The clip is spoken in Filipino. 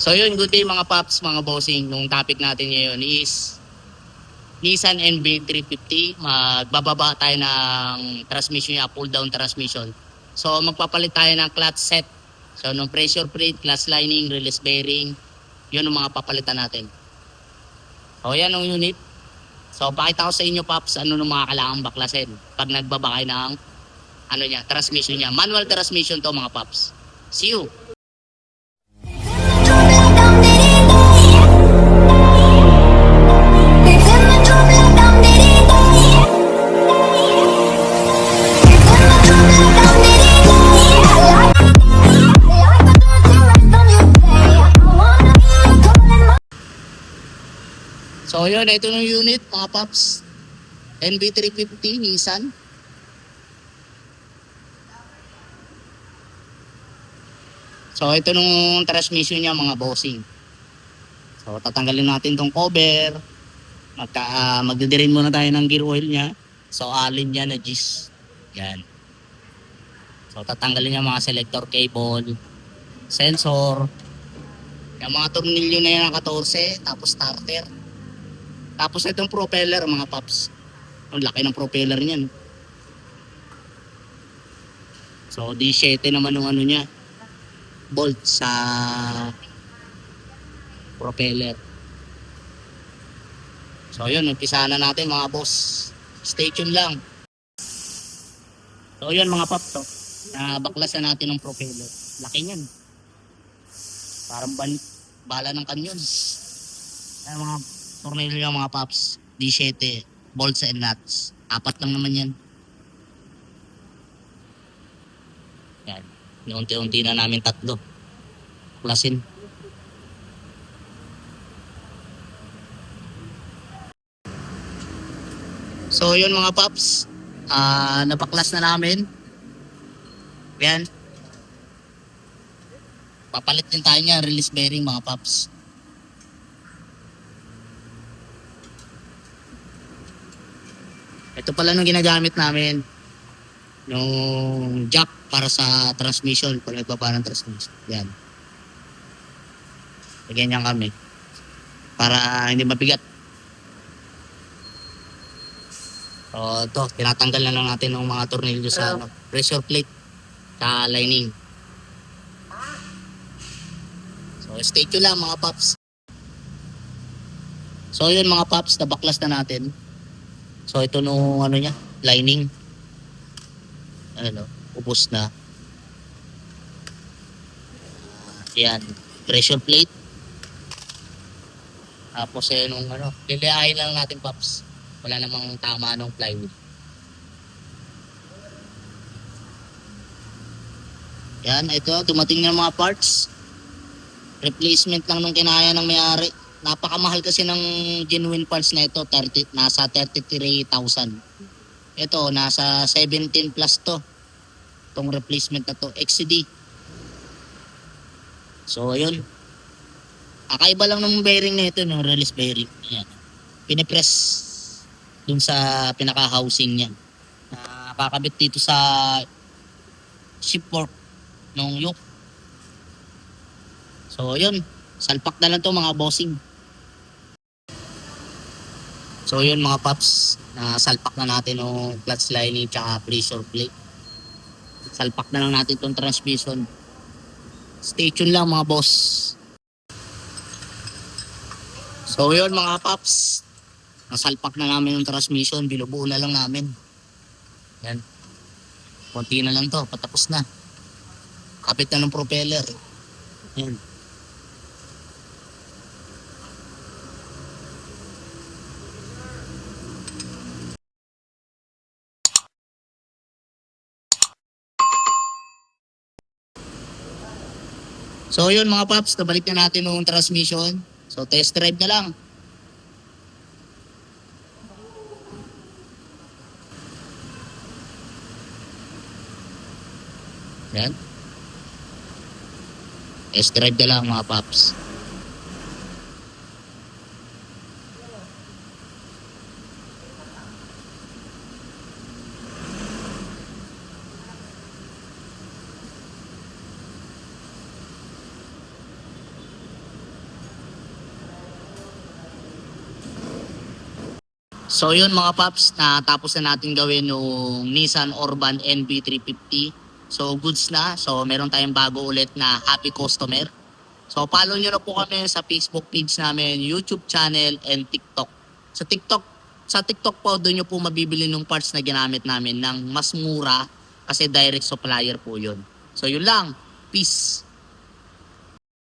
So yun, good day mga paps, mga bossing. Nung topic natin ngayon is Nissan NV350. Magbababa tayo ng transmission niya, pull down transmission. So magpapalit tayo ng clutch set. So nung pressure plate, clutch lining, release bearing, yun ang mga papalitan natin. So yan ang unit. So pakita ko sa inyo paps ano nung mga kailangang baklasin pag nagbaba kayo ng transmission niya. Manual transmission to mga paps. See you! So yun, ito yung unit mga paps. NV350 Nissan. So ito nung transmission niya mga bossing. So tatanggalin natin tong cover. Magdidirin muna tayo ng gear oil niya. So alin niya na G's. Yan. So tatanggalin niya mga selector cable, sensor, yung mga tornilyo na yan ng 14, tapos starter. Tapos itong propeller mga paps. Ang laki ng propeller niyan. So D7 naman yung ano niya. Bolt sa propeller. So yun, umpisa na natin mga boss. Stay tuned lang. So yun mga paps, so, baklasan natin ng propeller. Laki niyan. Parang bala ng kanyon. Ay mga tornilyo mga paps. D7, bolts and nuts. 4 lang naman yan. Yan. Unti-unti na namin 3. Baklasin. So yun mga paps, napaklas na namin. Yan. Papalit din tayo niya, release bearing mga paps. Ito pala nung ginagamit namin, yung jack para sa transmission, pag nagbaba ng transmission. Yan. Ganyan kami. Para hindi mabigat. So ito, tinatanggal na lang natin ng mga tornilyo sa pressure plate sa lining. So stay tuned lang mga paps. So yun mga paps, nabaklas na natin. So ito nung niya, lining. Ubos na. Yan, pressure plate. Tapos nung liliahin lang natin paps. Wala namang tama ng plywood. Yan, ito, dumating na mga parts. Replacement lang nung kinaya ng may-ari. Napakamahal kasi ng genuine parts na ito, nasa 33,000. Ito, nasa 17 plus to. Itong replacement na to, XCD. So, ayun. Kakaiba lang ng bearing na ito, no? Release bearing. Yan. Pinipress dun sa pinaka-housing niyan. Kakabit dito sa ship fork nung yoke. So, yun. Salpak na lang to mga bossing. So yun mga paps, salpak na natin yung clutch lining tsaka pressure plate. Salpak na lang natin itong transmission. Stay tuned lang mga boss. So yun mga paps, nasalpak na namin yung transmission, binubuo na lang namin. Yan. Konti na lang to, patapos na. Kapit na ng propeller. Yan. So yun mga paps, nabalik na natin yung transmission. So test drive na lang. Yan. Test drive na lang mga paps. So yun mga paps, natapos na natin gawin yung Nissan Orban NB350. So goods na. So meron tayong bago ulit na happy customer. So follow nyo na po kami sa Facebook page namin, YouTube channel, and TikTok. Sa TikTok po, doon nyo po mabibili ng parts na ginamit namin ng mas mura kasi direct supplier po yun. So yun lang. Peace.